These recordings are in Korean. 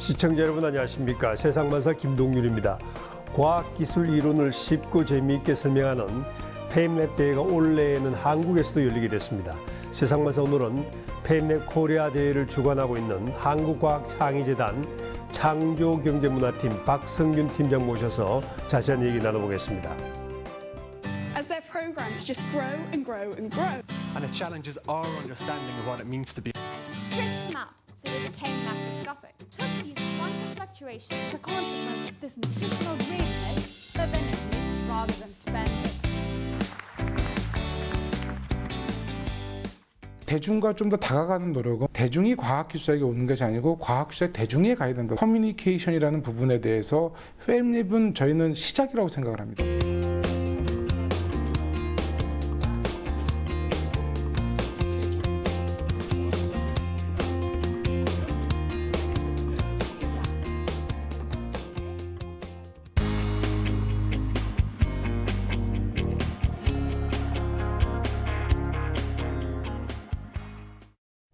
시청자 여러분 안녕하십니까. 세상만사 김동률입니다. 과학기술 이론을 쉽고 재미있게 설명하는 페임랩 대회가 올해에는 한국에서도 열리게 됐습니다. 세상만사 오늘은 페임랩 코리아 대회를 주관하고 있는 한국과학창의재단 창조경제문화팀 박성균 팀장 모셔서 자세한 얘기 나눠보겠습니다. As their programs just grow and grow and grow. And it challenges our understanding of what it means to be. Traced them out so they became macroscopic. Took these quantum fluctuations, the consequence of this nutritional greenness, but then it rather than spend it. 대중과 좀 더 다가가는 노력은 대중이 과학기술에게 오는 것이 아니고 과학기술이 대중에 가야 된다. 커뮤니케이션이라는 부분에 대해서 페임랩은 저희는 시작이라고 생각을 합니다.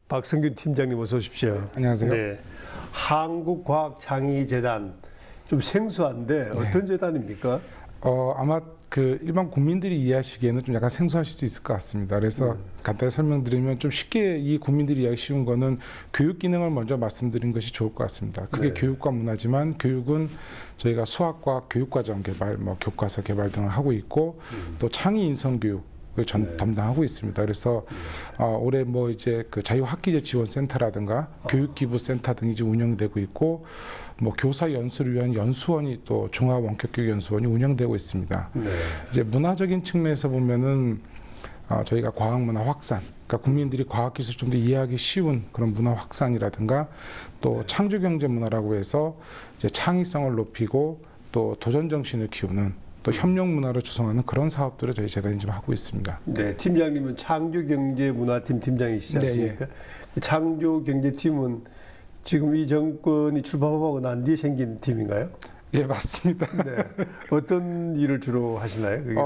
박성균 팀장님 어서 오십시오. 안녕하세요. 네, 한국과학창의재단 좀 생소한데 어떤 재단입니까? 아마 그 일반 국민들이 이해하시기에는 좀 약간 생소하실 수 있을 것 같습니다. 그래서 간단히 설명드리면 좀 쉽게 이 국민들이 이해하기 쉬운 거는 교육 기능을 먼저 말씀드린 것이 좋을 것 같습니다. 그게 교육과 문화지만 교육은 저희가 수학과 교육과정 개발, 교과서 개발 등을 하고 있고 또 창의 인성 교육 담당하고 있습니다. 그래서 올해 이제 그 자유학기제 지원센터라든가 교육기부센터 등이 지금 운영되고 있고 교사 연수를 위한 연수원이 또 종합원격교육연수원이 운영되고 있습니다. 이제 문화적인 측면에서 보면은 저희가 과학문화 확산, 그러니까 국민들이 과학기술 좀 더 이해하기 쉬운 그런 문화 확산이라든가 또 창조경제문화라고 해서 이제 창의성을 높이고 또 도전정신을 키우는 또 협력 문화를 조성하는 그런 사업들을 저희 재단이 지금 하고 있습니다. 네, 팀장님은 창조경제문화팀 팀장이시지 않습니까? 네, 창조경제팀은 지금 이 정권이 출범하고 난 뒤에 생긴 팀인가요? 예, 맞습니다. 네, 어떤 일을 주로 하시나요? 그게?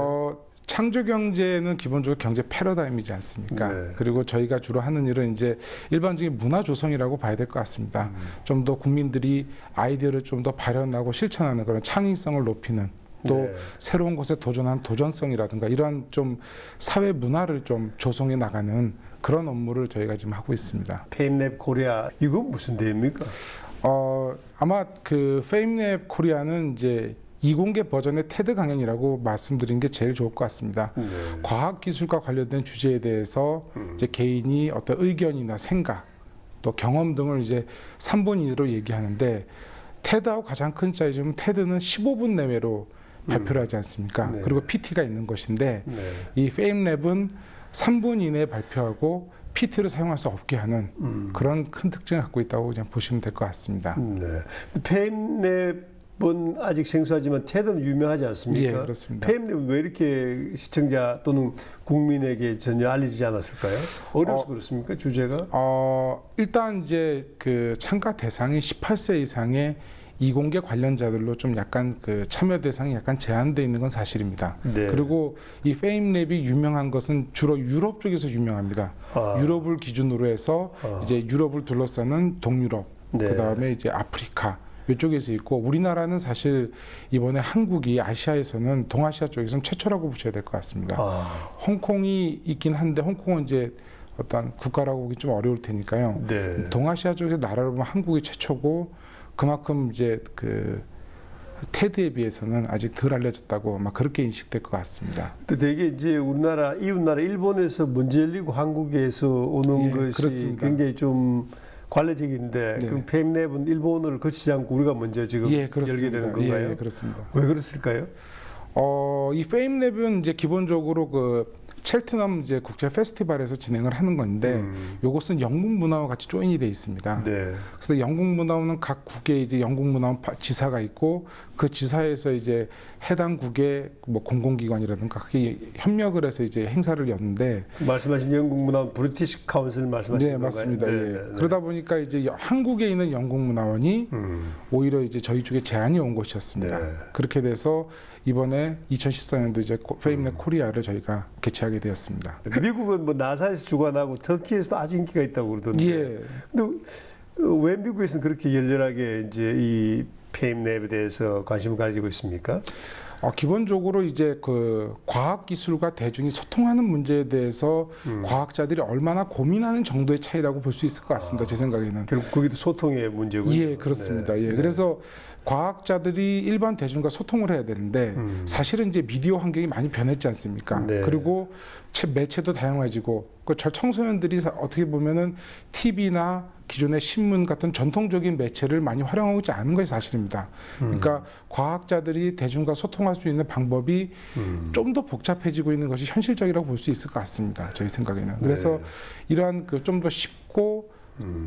창조경제는 기본적으로 경제 패러다임이지 않습니까? 네. 그리고 저희가 주로 하는 일은 이제 일반적인 문화 조성이라고 봐야 될 것 같습니다. 좀 더 국민들이 아이디어를 좀 더 발현하고 실천하는 그런 창의성을 높이는 또 새로운 것에 도전한 도전성이라든가 이러한 좀 사회 문화를 좀 조성해 나가는 그런 업무를 저희가 지금 하고 있습니다. 페임랩 코리아 이건 무슨 대회입니까? 아마 그 페임랩 코리아는 이제 이공개 버전의 테드 강연이라고 말씀드린 게 제일 좋을 것 같습니다. 과학기술과 관련된 주제에 대해서 이제 개인이 어떤 의견이나 생각 또 경험 등을 이제 3분 이내로 얘기하는데 테드하고 가장 큰 차이점은 테드는 15분 내외로 발표를 하지 않습니까? 그리고 PT가 있는 것인데 이 페임랩은 3분 이내에 발표하고 PT를 사용할 수 없게 하는 그런 큰 특징을 갖고 있다고 그냥 보시면 될 것 같습니다. 네. 페임랩은 아직 생소하지만 테드는 유명하지 않습니까? 예, 그렇습니다. 페임랩은 왜 이렇게 시청자 또는 국민에게 전혀 알려지지 않았을까요? 어려서 그렇습니까? 주제가? 일단 이제 그 참가 대상이 18세 이상의 이공계 관련자들로 좀 약간 그 참여 대상이 약간 제한되어 있는 건 사실입니다. 네. 그리고 이 페임랩이 유명한 것은 주로 유럽 쪽에서 유명합니다. 유럽을 기준으로 해서 이제 유럽을 둘러싸는 동유럽, 그다음에 이제 아프리카 이쪽에서 있고 우리나라는 사실 이번에 한국이 아시아에서는 동아시아 쪽에서는 최초라고 보셔야 될 것 같습니다. 홍콩이 있긴 한데 홍콩은 이제 어떤 국가라고 보기 좀 어려울 테니까요. 동아시아 쪽에서 나라로 보면 한국이 최초고 그만큼 이제 그 테드에 비해서는 아직 덜 알려졌다고 그렇게 인식될 것 같습니다. 근데 되게 이제 우리나라 이웃나라 일본에서 먼저 열리고 한국에서 오는 것이 그렇습니다. 굉장히 좀 관례적인데 그럼 페임랩은 일본어를 거치지 않고 우리가 먼저 지금 열게 되는 건가요? 예, 그렇습니다. 왜 그랬을까요? 이 페임랩은 이제 기본적으로 그 첼트넘 이제 국제 페스티벌에서 진행을 하는 건데 이것은 영국 문화와 같이 조인이 돼 있습니다. 그래서 영국 문화원은 각 국에 이제 영국 문화원 지사가 있고 그 지사에서 이제 해당 국의 공공기관이라든가 그게 협력을 해서 이제 행사를 였는데 말씀하신 영국 문화원 브리티시 카운슬 말씀하시는 건가요? 맞습니다. 그러다 보니까 이제 한국에 있는 영국 문화원이 오히려 이제 저희 쪽에 제안이 온 것이었습니다. 그렇게 돼서 이번에 2014년도 이제 페임랩 코리아를 저희가 개최하게 되었습니다. 미국은 나사에서 주관하고 터키에서 아주 인기가 있다고 그러던데. 예. 근데 왜 미국에서는 그렇게 열렬하게 이제 이 페임랩에 대해서 관심을 가지고 있습니까? 기본적으로 이제 그 과학 기술과 대중이 소통하는 문제에 대해서 과학자들이 얼마나 고민하는 정도의 차이라고 볼 수 있을 것 같습니다. 제 생각에는. 결국 거기도 소통의 문제군요. 예, 그렇습니다. 네. 예. 네. 그래서 과학자들이 일반 대중과 소통을 해야 되는데 사실은 이제 미디어 환경이 많이 변했지 않습니까? 네. 그리고 매체도 다양해지고 저 청소년들이 어떻게 보면은 TV나 기존의 신문 같은 전통적인 매체를 많이 활용하고 있지 않은 것이 사실입니다. 그러니까 과학자들이 대중과 소통할 수 있는 방법이 좀 더 복잡해지고 있는 것이 현실적이라고 볼 수 있을 것 같습니다. 저희 생각에는. 그래서 이러한 그 좀 더 쉽고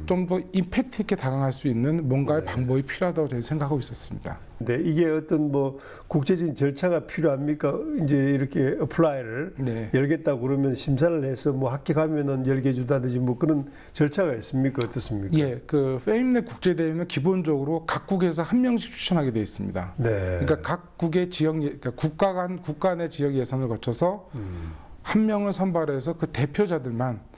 좀 더 임팩트 있게 다가갈 수 있는 뭔가의 방법이 필요하다고 저는 생각하고 있었습니다. 네, 이게 어떤 뭐 국제적인 절차가 필요합니까? 이제 이렇게 어플라이를 네. 열겠다고 그러면 심사를 해서 뭐 합격하면은 열게 주다든지 뭐 그런 절차가 있습니까? 어떻습니까? 예, 그 페임랩 국제 대회는 기본적으로 각국에서 한 명씩 추천하게 돼 있습니다. 네. 그러니까 각국의 그러니까 국가 내 지역 예선을 거쳐서 한 명을 선발해서 그 대표자들만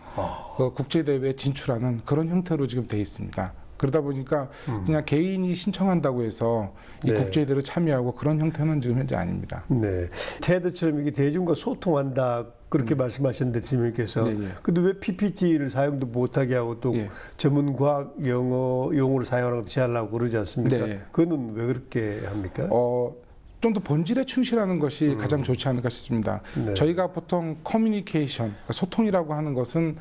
그 국제 대회에 진출하는 그런 형태로 지금 돼 있습니다. 그러다 보니까 그냥 개인이 신청한다고 해서 이 네. 국제 대회를 참여하고 그런 형태는 지금 현재 아닙니다. 네. 테드처럼 이게 대중과 소통한다 그렇게 말씀하셨는데 지님께서 네, 예. 근데 왜 PPT를 사용도 못하게 하고 또 예. 전문 과학 용어를 사용하는 것도 제하려고 그러지 않습니까? 네. 그거는 왜 그렇게 합니까? 좀 더 본질에 충실하는 것이 가장 좋지 않을까 싶습니다. 네. 저희가 보통 커뮤니케이션, 그러니까 소통이라고 하는 것은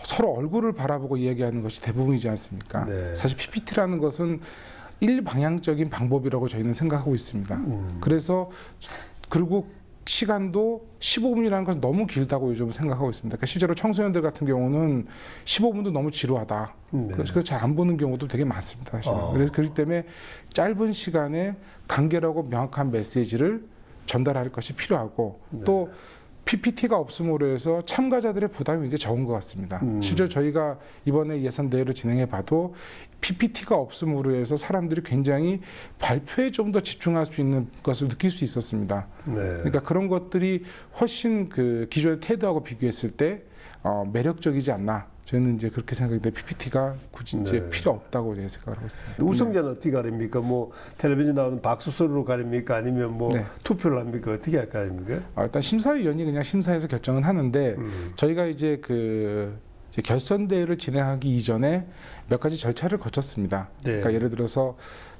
서로 얼굴을 바라보고 이야기하는 것이 대부분이지 않습니까? 네. 사실 PPT라는 것은 일방향적인 방법이라고 저희는 생각하고 있습니다. 그래서 그리고 시간도 15분이라는 것은 너무 길다고 요즘 생각하고 있습니다. 그러니까 실제로 청소년들 같은 경우는 15분도 너무 지루하다. 네. 그래서 잘 안 보는 경우도 되게 많습니다. 사실은. 그래서 그렇기 때문에 짧은 시간에 간결하고 명확한 메시지를 전달할 것이 필요하고 또 PPT가 없음으로 해서 참가자들의 부담이 이제 적은 것 같습니다. 실제로 저희가 이번에 예선 대회를 진행해 봐도 PPT가 없음으로 해서 사람들이 굉장히 발표에 좀 더 집중할 수 있는 것을 느낄 수 있었습니다. 네. 그러니까 그런 것들이 훨씬 그 기존의 테드하고 비교했을 때 매력적이지 않나. 저는 이제 그렇게 생각했는데 PPT가 굳이 이제 네. 필요 없다고 제가 생각을 하고 있습니다. 우승자는 어떻게 가립니까? 뭐 텔레비전 나오는 박수소리로 가립니까? 아니면 뭐 네. 투표를 합니까? 어떻게 할 가립니까? 일단 심사위원이 그냥 심사해서 결정은 하는데 저희가 이제 이제 결선 대회를 진행하기 이전에 몇 가지 절차를 거쳤습니다. 네. 그러니까 예를 들어서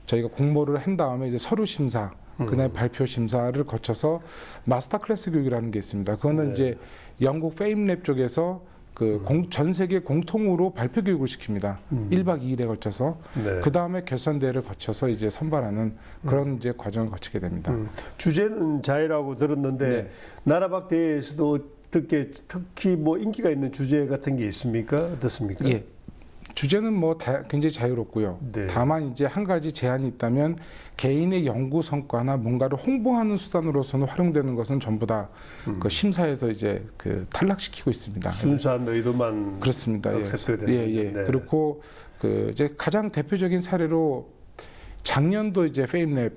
저희가 공모를 한 다음에 이제 서류 심사, 그다음에 발표 심사를 거쳐서 마스터 클래스 교육이라는 게 있습니다. 그거는 네. 이제 영국 페임랩 쪽에서 전 세계 공통으로 발표 교육을 시킵니다. 1박 2일에 걸쳐서 네. 그 다음에 결선 대회를 거쳐서 이제 선발하는 그런 이제 과정을 거치게 됩니다. 주제는 자유라고 들었는데 네. 나라박 대회에서도 특히 뭐 인기가 있는 주제 같은 게 있습니까? 어떻습니까? 예. 주제는 뭐 굉장히 자유롭고요. 네. 다만 이제 한 가지 제한이 있다면 개인의 연구 성과나 뭔가를 홍보하는 수단으로서는 활용되는 것은 전부 다 그 심사에서 이제 그 탈락시키고 있습니다. 순수한 의도만 그렇습니다. 액셉트 예, 되는 예. 네. 그렇고 이제 가장 대표적인 사례로 작년도 이제 페임랩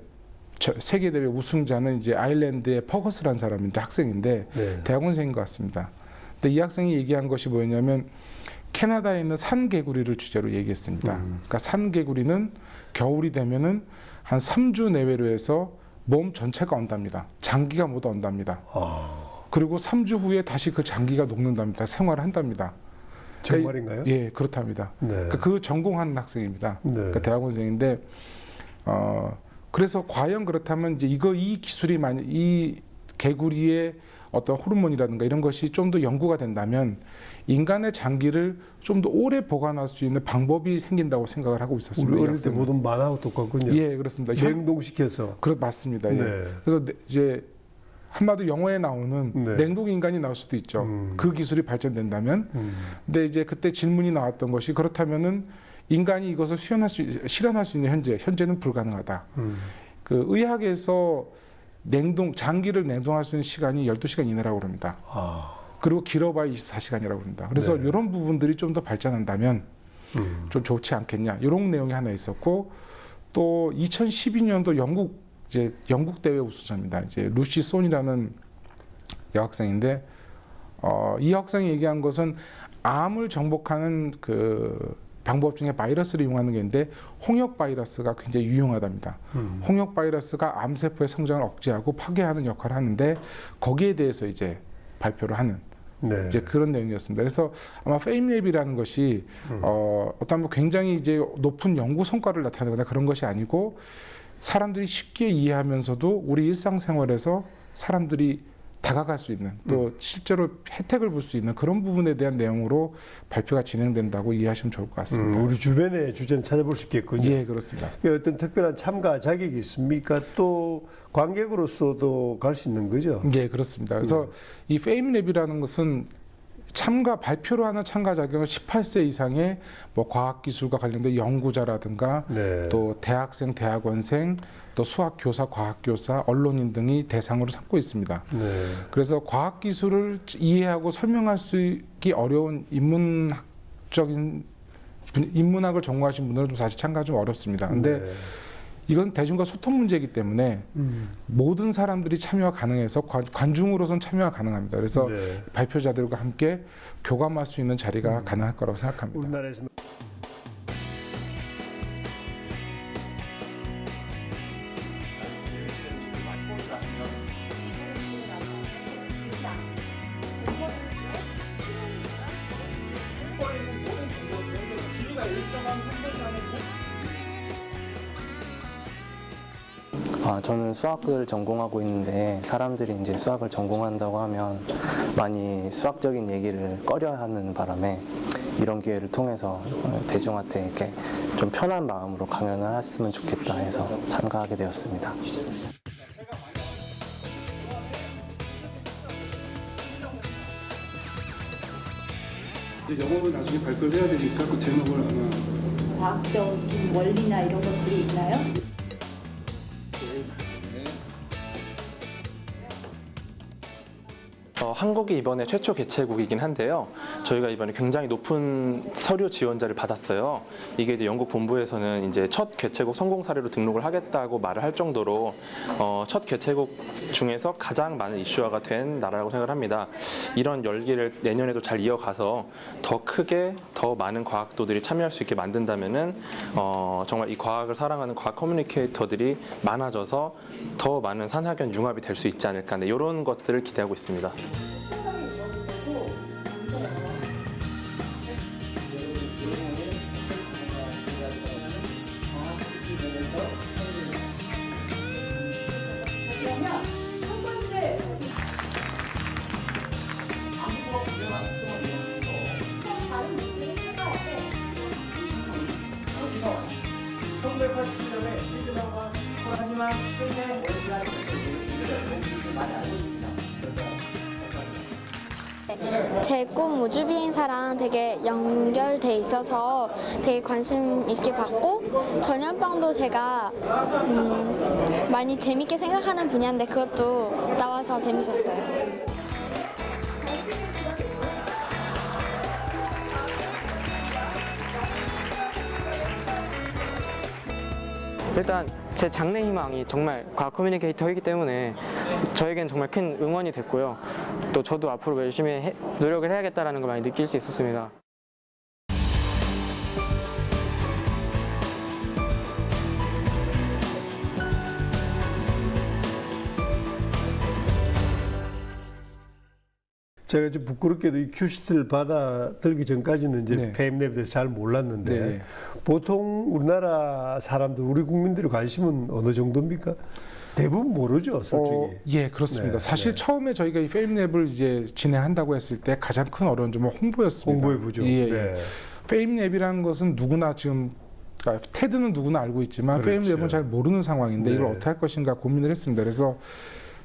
세계 대회 우승자는 이제 아일랜드의 퍼거스라는 사람인데 학생인데 네. 대학원생인 것 같습니다. 근데 이 학생이 얘기한 것이 뭐였냐면 캐나다에 있는 산개구리를 주제로 얘기했습니다. 그러니까 산개구리는 겨울이 되면은 한 3주 내외로 해서 몸 전체가 온답니다. 장기가 모두 온답니다. 그리고 3주 후에 다시 그 장기가 녹는답니다. 생활을 한답니다. 정말인가요? 예, 그렇답니다. 네. 그러니까 그 전공하는 학생입니다. 네. 그러니까 대학원생인데 그래서 과연 그렇다면 이제 이 기술이 만약 이 개구리의 어떤 호르몬이라든가 이런 것이 좀 더 연구가 된다면 인간의 장기를 좀 더 오래 보관할 수 있는 방법이 생긴다고 생각을 하고 있었습니다. 우리 이 어릴 때 학생은. 보던 만화하고 똑같군요. 예, 그렇습니다. 냉동시켜서. 맞습니다. 예. 네. 그래서 이제 한마디로 영화에 나오는 네. 냉동 인간이 나올 수도 있죠. 그 기술이 발전된다면. 근데 이제 그때 질문이 나왔던 것이 그렇다면은 인간이 이것을 실현할 수 있는 현재는 불가능하다. 그 의학에서 장기를 냉동할 수 있는 시간이 12시간 이내라고 합니다. 그리고 길어봐야 24시간이라고 합니다. 그래서 네. 이런 부분들이 좀 더 발전한다면 좀 좋지 않겠냐. 이런 내용이 하나 있었고 또 2012년도 영국 대회 우수자입니다. 이제 루시 손이라는 여학생인데 이 학생이 얘기한 것은 암을 정복하는 그 방법 중에 바이러스를 이용하는 게 있는데 홍역 바이러스가 굉장히 유용하답니다. 홍역 바이러스가 암세포의 성장을 억제하고 파괴하는 역할을 하는데 거기에 대해서 이제 발표를 하는 네. 이제 그런 내용이었습니다. 그래서 아마 페임랩이라는 것이 어떤 뭐 굉장히 이제 높은 연구 성과를 나타내거나 그런 것이 아니고 사람들이 쉽게 이해하면서도 우리 일상생활에서 사람들이 다가갈 수 있는 또 실제로 혜택을 볼 수 있는 그런 부분에 대한 내용으로 발표가 진행된다고 이해하시면 좋을 것 같습니다. 우리 주변의 주제는 찾아볼 수 있겠군요. 예, 그렇습니다. 어떤 특별한 참가 자격이 있습니까? 또 관객으로서도 갈 수 있는 거죠? 예, 그렇습니다. 그래서 이 페임랩이라는 것은 참가 발표로 하는 참가 자격은 18세 이상의 뭐 과학기술과 관련된 연구자라든가 네. 또 대학생, 대학원생, 또 수학교사, 과학교사, 언론인 등이 대상으로 삼고 있습니다. 네. 그래서 과학기술을 이해하고 설명할 수 있기 어려운 인문학을 전공하신 분들은 좀 사실 참가가 좀 어렵습니다. 근데 네. 이건 대중과 소통 문제이기 때문에 모든 사람들이 참여가 가능해서 관중으로선 참여가 가능합니다. 그래서 네. 발표자들과 함께 교감할 수 있는 자리가 가능할 거라고 생각합니다. 우리나라에서는 저는 수학을 전공하고 있는데 사람들이 이제 수학을 전공한다고 하면 많이 수학적인 얘기를 꺼려하는 바람에 이런 기회를 통해서 대중한테 이렇게 좀 편한 마음으로 강연을 했으면 좋겠다 해서 참가하게 되었습니다. 영어로 나중에 발표를 해야 되니까 그 제목을 아마 과학적인 원리나 이런 것들이 있나요? 한국이 이번에 최초 개최국이긴 한데요. 저희가 이번에 굉장히 높은 서류 지원자를 받았어요. 이게 이제 영국 본부에서는 이제 첫 개최국 성공 사례로 등록을 하겠다고 말을 할 정도로 첫 개최국 중에서 가장 많은 이슈화가 된 나라라고 생각을 합니다. 이런 열기를 내년에도 잘 이어가서 더 크게 더 많은 과학도들이 참여할 수 있게 만든다면은 정말 이 과학을 사랑하는 과학 커뮤니케이터들이 많아져서 더 많은 산학연 융합이 될 수 있지 않을까. 네, 이런 것들을 기대하고 있습니다. 그러면 첫 번째 다른 문제를 해봐야 돼. 1987년에 스위스랑과 하지만 최근에 원시가 많이 알고 있습니다. 제 꿈 우주비행사랑 되게 연결돼 있어서 되게 관심 있게 봤고 전염병도 제가 많이 재밌게 생각하는 분야인데 그것도 나와서 재밌었어요. 일단 제 장래 희망이 정말 과학 커뮤니케이터이기 때문에 저에겐 정말 큰 응원이 됐고요. 또 저도 앞으로 열심히 노력을 해야겠다는 걸 많이 느낄 수 있었습니다. 제가 좀 부끄럽게도 이 큐시트를 받아들기 전까지는 이제 네. 페임랩에 대해서 잘 몰랐는데 네. 보통 우리나라 사람들, 우리 국민들의 관심은 어느 정도입니까? 대부분 모르죠, 솔직히. 예, 그렇습니다. 네, 사실 네. 처음에 저희가 이 페임랩을 이제 진행한다고 했을 때 가장 큰 어려운 점은 홍보였습니다. 홍보의 부족. 예, 예. 네. 페임랩이라는 것은 누구나 지금 그러니까 테드는 누구나 알고 있지만 그렇죠. 페임랩은 잘 모르는 상황인데 네. 이걸 어떻게 할 것인가 고민을 했습니다. 그래서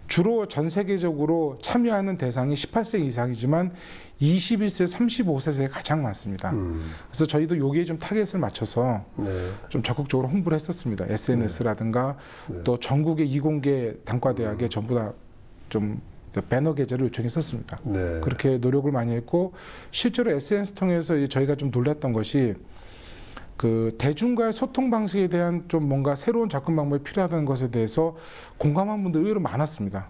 주로 전 세계적으로 참여하는 대상이 18세 이상이지만 21세, 35세에 가장 많습니다. 그래서 저희도 여기에 좀 타겟을 맞춰서 네. 좀 적극적으로 홍보를 했었습니다. SNS라든가 네. 또 전국의 이공계 단과대학에 전부 다 좀 배너 게재를 요청했었습니다. 네. 그렇게 노력을 많이 했고 실제로 SNS 통해서 저희가 좀 놀랐던 것이 그 대중과의 소통 방식에 대한 좀 뭔가 새로운 접근 방법이 필요하다는 것에 대해서 공감한 분들 의외로 많았습니다.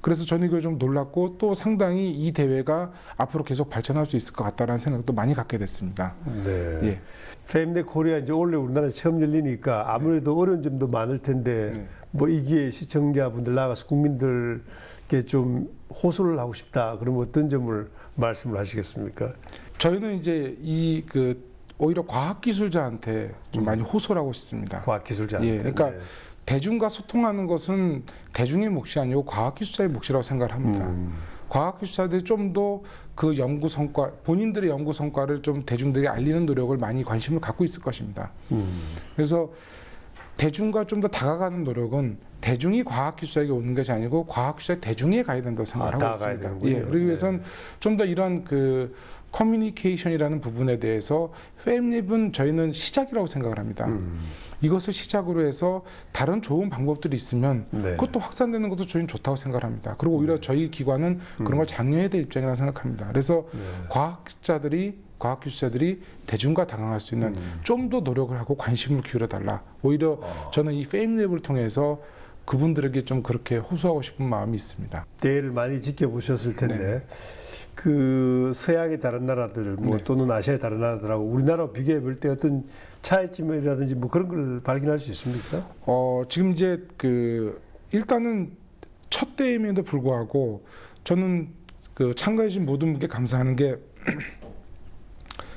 그래서 저는 이걸 좀 놀랐고 또 상당히 이 대회가 앞으로 계속 발전할 수 있을 것 같다라는 생각도 많이 갖게 됐습니다. 네. 예. 페임넷 코리아 이제 원래 우리나라에서 처음 열리니까 아무래도 어려운 점도 많을 텐데 네. 뭐 이게 시청자분들 나가서 국민들께 좀 호소를 하고 싶다. 그러면 어떤 점을 말씀을 하시겠습니까? 저희는 이제 이 오히려 과학기술자한테 좀 많이 호소를 하고 싶습니다. 과학기술자한테. 예, 그러니까 네. 대중과 소통하는 것은 대중의 몫이 아니고 과학기술자의 몫이라고 생각을 합니다. 과학기술자들이 좀 더 그 연구 성과, 본인들의 연구 성과를 좀 대중들에게 알리는 노력을 많이 관심을 갖고 있을 것입니다. 그래서 대중과 좀 더 다가가는 노력은 대중이 과학기술자에게 오는 것이 아니고 과학기술자 대중에 가야 된다고 생각을 하고 다가가야 있습니다. 되는군요. 예, 그러기 위해서는 좀 더 이런 커뮤니케이션이라는 부분에 대해서 페임랩은 저희는 시작이라고 생각을 합니다. 이것을 시작으로 해서 다른 좋은 방법들이 있으면 네. 그것도 확산되는 것도 저희는 좋다고 생각을 합니다. 그리고 오히려 저희 기관은 그런 걸 장려해야 될 입장이라고 생각합니다. 그래서 과학기술자들이 대중과 다가갈 수 있는 좀 더 노력을 하고 관심을 기울여달라. 오히려 저는 이 페임랩을 통해서 그분들에게 좀 그렇게 호소하고 싶은 마음이 있습니다. 대회를 많이 지켜보셨을 텐데 네. 그 서양의 다른 나라들 뭐 네. 또는 아시아의 다른 나라들하고 우리나라와 비교해 볼 때 어떤 차이점이라든지 뭐 그런 걸 발견할 수 있습니까? 지금 이제 일단은 첫 대회임에도 불구하고 저는 참가해 주신 모든 분께 감사하는 게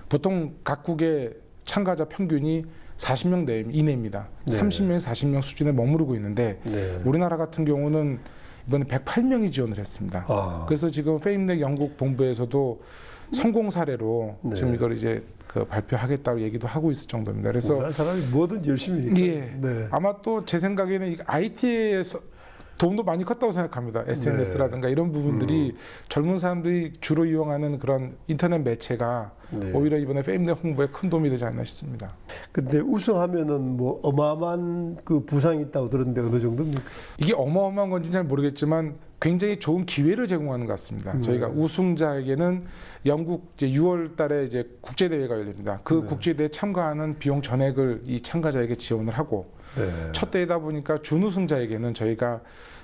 보통 각국의 참가자 평균이 40명 이내입니다. 네. 30명에서 40명 수준에 머무르고 있는데 네. 우리나라 같은 경우는 이번에 108명이 지원을 했습니다. 그래서 지금 페임넷 영국 본부에서도 성공 사례로 네. 지금 이걸 이제 발표하겠다고 얘기도 하고 있을 정도입니다. 그래서 우리나라 사람이 뭐든 열심히니까. 예, 네. 아마 또 제 생각에는 이 IT에서 도움도 많이 컸다고 생각합니다. SNS라든가 이런 부분들이 젊은 사람들이 주로 이용하는 그런 인터넷 매체가 네. 오히려 이번에 페임넷 홍보에 큰 도움이 되지 않나 싶습니다. 근데 우승하면은 뭐 어마어마한 그 부상이 있다고 들었는데 어느 정도입니까? 이게 어마어마한 건지 잘 모르겠지만 굉장히 좋은 기회를 제공하는 것 같습니다. 저희가 우승자에게는 영국 이제 6월 달에 이제 국제 대회가 열립니다. 그 국제 대회 참가하는 비용 전액을 이 참가자에게 지원을 하고 첫 대회다 보니까 준우승자에게는 저희가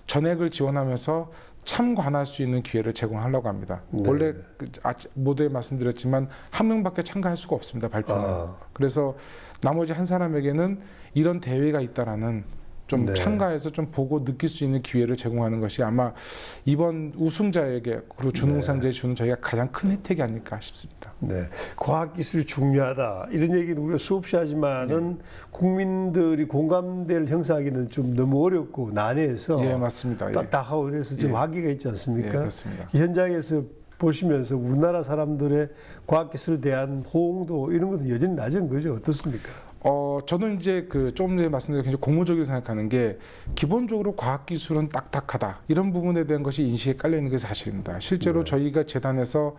전액을 지원하면서 참관할 수 있는 기회를 제공하려고 합니다. 원래 모두에 말씀드렸지만 한 명밖에 참가할 수가 없습니다. 발표는. 그래서 나머지 한 사람에게는 이런 대회가 있다라는 좀 참가해서 좀 보고 느낄 수 있는 기회를 제공하는 것이 아마 이번 우승자에게 그리고 준우승자에 주는 저희가 가장 큰 혜택이 아닐까 싶습니다. 네, 과학기술이 중요하다 이런 얘기는 우리가 수없이 하지만은 국민들이 공감대를 형성하기는 좀 너무 어렵고 난해해서 예, 맞습니다. 딱딱하고 이래서 좀 한계가 있지 않습니까? 예, 그렇습니다. 현장에서 보시면서 우리나라 사람들의 과학기술에 대한 호응도 이런 것도 여전히 낮은 거죠. 어떻습니까? 저는 이제 조금 전에 말씀드린 굉장히 고무적이라고 생각하는 게 기본적으로 과학기술은 딱딱하다 이런 부분에 대한 것이 인식에 깔려 있는 게 사실입니다. 실제로 저희가 재단에서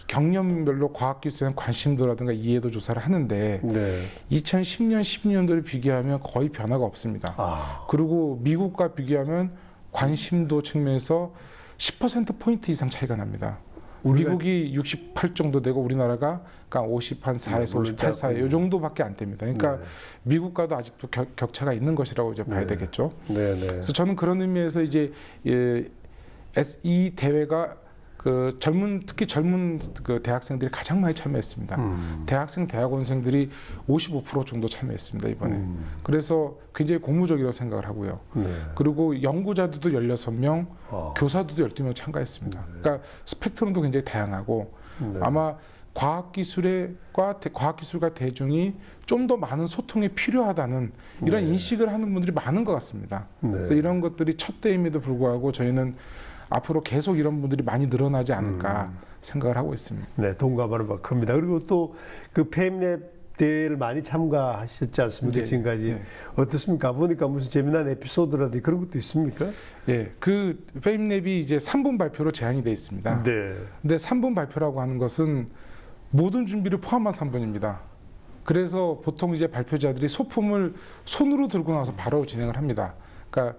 경련별로 과학기술에 대한 관심도라든가 이해도 조사를 하는데 2010년, 12년도를 비교하면 거의 변화가 없습니다. 그리고 미국과 비교하면 관심도 측면에서 10%포인트 이상 차이가 납니다. 미국이 68 정도 되고 우리나라가 그러니까 54에서 58 사이 이 정도밖에 안 됩니다. 그러니까 미국과도 아직도 격차가 있는 것이라고 이제 봐야 되겠죠. 그래서 저는 그런 의미에서 이제 이 대회가 특히 젊은 대학생들이 가장 많이 참여했습니다. 대학생, 대학원생들이 55% 정도 참여했습니다 이번에. 그래서 굉장히 고무적이라고 생각을 하고요. 그리고 연구자들도 16명, 교사들도 12명 참가했습니다. 그러니까 스펙트럼도 굉장히 다양하고 아마 과학기술과 대중이 좀 더 많은 소통이 필요하다는 이런 인식을 하는 분들이 많은 것 같습니다. 그래서 이런 것들이 첫 대회임에도 불구하고 저희는 앞으로 계속 이런 분들이 많이 늘어나지 않을까 생각을 하고 있습니다. 네, 동감하는 바 큽니다. 그리고 또 그 페임랩 대회를 많이 참가하셨지 않습니까? 지금까지 어떻습니까? 보니까 무슨 재미난 에피소드라든지 그런 것도 있습니까? 예, 페임랩이 이제 3분 발표로 제한이 되어 있습니다. 근데 3분 발표라고 하는 것은 모든 준비를 포함한 3분입니다. 그래서 보통 이제 발표자들이 소품을 손으로 들고 나서 바로 진행을 합니다. 그러니까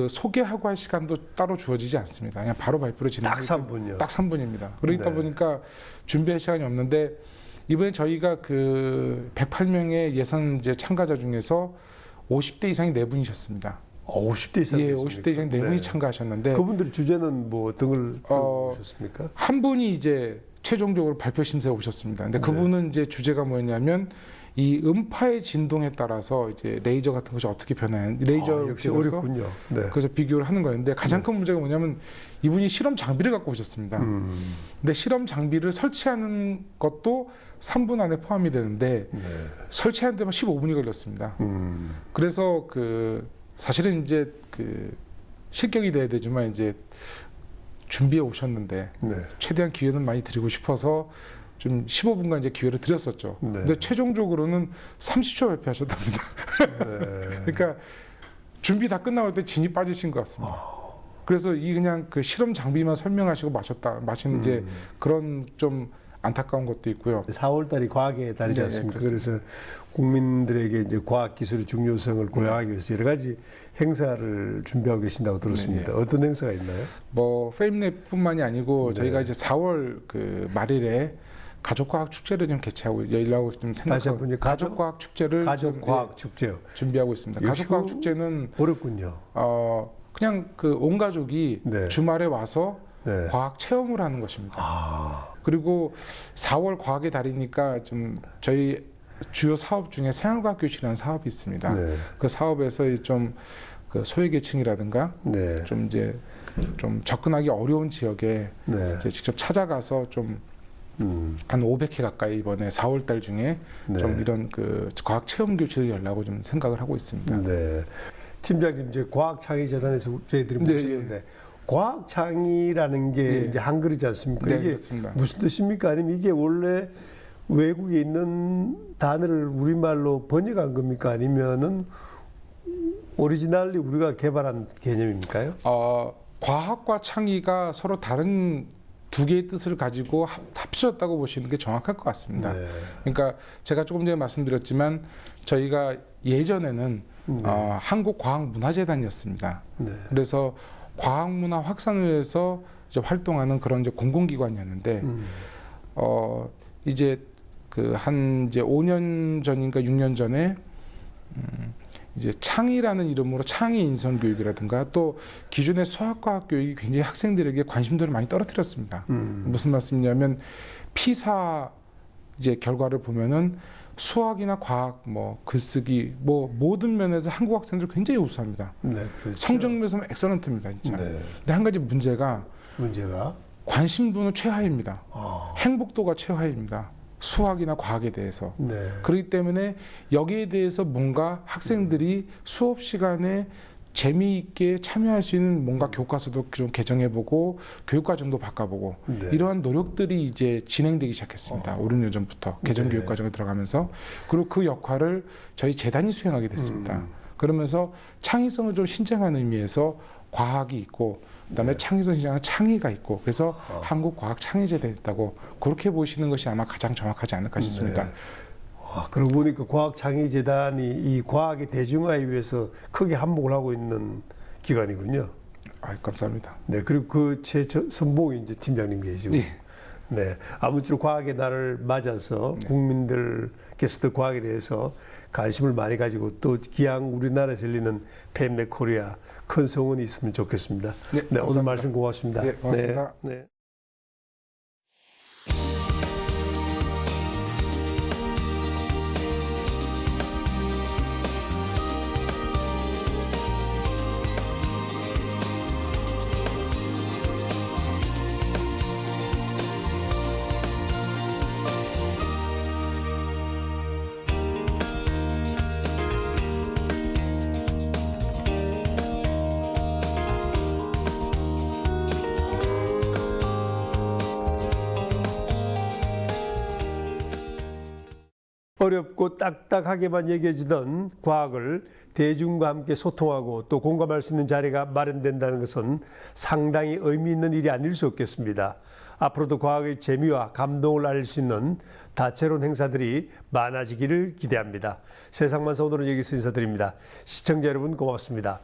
소개하고 할 시간도 따로 주어지지 않습니다. 그냥 바로 발표를 진행하기 딱 3분이요. 딱 3분입니다. 그러다 보니까 준비할 시간이 없는데 이번에 저희가 108명의 예선 이제 참가자 중에서 50대 이상이 4분이셨습니다. 50대 이상 예, 됐습니까? 50대 이상 네 분이 네. 참가하셨는데 그분들의 주제는 뭐 어떤 걸 들어보셨습니까? 한 분이 이제 최종적으로 발표 심사에 오셨습니다. 근데 그분은 이제 주제가 뭐였냐면 이 음파의 진동에 따라서 이제 레이저 같은 것이 어떻게 변하는 레이저 역시 어렵군요. 네. 그래서 비교를 하는 거였는데 가장 큰 문제가 뭐냐면 이분이 실험 장비를 갖고 오셨습니다. 근데 실험 장비를 설치하는 것도 3분 안에 포함이 되는데 설치하는 데만 15분이 걸렸습니다. 그래서 그 사실은 이제 그 실격이 돼야 되지만 이제 준비해 오셨는데 최대한 기회는 많이 드리고 싶어서 좀 15분간 이제 기회를 드렸었죠. 근데 최종적으로는 30초 발표하셨답니다. 그러니까 준비 다 끝나고 때 진이 빠지신 것 같습니다. 그래서 이 그냥 그 실험 장비만 설명하시고 마시는 이제 그런 좀 안타까운 것도 있고요. 4월 달이 과학의 달이지 네, 않습니까? 그렇습니다. 그래서 국민들에게 이제 과학 기술의 중요성을 고양하기 위해서 여러 가지 행사를 준비하고 계신다고 들었습니다. 네. 어떤 행사가 있나요? 뭐 페임랩뿐만이 아니고 저희가 이제 4월 그 말일에 가족과학 축제를 좀 개최하고 열라고 좀 다시 한번 생각하고 가족과학 축제를 가족과학 축제요. 준비하고 있습니다. 역시 가족과학 축제는 어렵군요. 그냥 그 온 가족이 주말에 와서 과학 체험을 하는 것입니다. 그리고 4월 과학의 달이니까 좀 저희 주요 사업 중에 생활과학 교실이라는 사업이 있습니다. 그 사업에서 좀 그 소외계층이라든가 좀 이제 좀 접근하기 어려운 지역에 이제 직접 찾아가서 좀 한 500회 가까이 이번에 4월 달 중에 좀 이런 그 과학 체험 교실을 열라고 좀 생각을 하고 있습니다. 팀장님 이제 과학창의재단에서 저희들이 모셨는데 과학창의라는 게 이제 한글이지 않습니까? 네, 이게 그렇습니다. 무슨 뜻입니까? 아니면 이게 원래 외국에 있는 단어를 우리말로 번역한 겁니까? 아니면은 오리지널리 우리가 개발한 개념입니까요? 과학과 창의가 서로 다른 두 개의 뜻을 가지고 합쳐졌다고 보시는 게 정확할 것 같습니다. 그러니까 제가 조금 전에 말씀드렸지만 저희가 예전에는 한국과학문화재단이었습니다. 그래서 과학문화 확산을 위해서 이제 활동하는 그런 이제 공공기관이었는데 이제 그 한 이제 5년 전인가 6년 전에 이제 창의라는 이름으로 창의 인성 교육이라든가 또 기존의 수학과학 교육이 굉장히 학생들에게 관심도를 많이 떨어뜨렸습니다. 무슨 말씀이냐면 피사 이제 결과를 보면은 수학이나 과학, 뭐 글쓰기, 뭐 모든 면에서 한국 학생들 굉장히 우수합니다. 그렇죠. 성적면에서는 엑설런트입니다, 진짜. 근데 한 가지 문제가 관심도는 최하입니다. 행복도가 최하입니다. 수학이나 과학에 대해서. 그렇기 때문에 여기에 대해서 뭔가 학생들이 수업 시간에 재미있게 참여할 수 있는 뭔가 교과서도 좀 개정해보고 교육과정도 바꿔보고 이러한 노력들이 이제 진행되기 시작했습니다. 5, 6년 전부터 개정교육과정에 들어가면서 그리고 그 역할을 저희 재단이 수행하게 됐습니다. 그러면서 창의성을 좀 신장하는 의미에서 과학이 있고 그다음에 창의성 신장하는 창의가 있고 그래서 한국과학창의재단이 있다고 그렇게 보시는 것이 아마 가장 정확하지 않을까 싶습니다. 그러고 보니까 과학창의재단이 이 과학의 대중화에 위해서 크게 한몫을 하고 있는 기관이군요. 감사합니다. 그리고 그 최선봉이 이제 팀장님 계시고. 아무쪼록 과학의 날을 맞아서 국민들께서도 과학에 대해서 관심을 많이 가지고 또 기왕 우리나라에서 열리는 페임랩 코리아 큰 성원이 있으면 좋겠습니다. 오늘 말씀 고맙습니다. 고맙습니다. 어렵고 딱딱하게만 얘기해주던 과학을 대중과 함께 소통하고 또 공감할 수 있는 자리가 마련된다는 것은 상당히 의미 있는 일이 아닐 수 없겠습니다. 앞으로도 과학의 재미와 감동을 알릴 수 있는 다채로운 행사들이 많아지기를 기대합니다. 세상만사 오늘은 여기서 인사드립니다. 시청자 여러분 고맙습니다.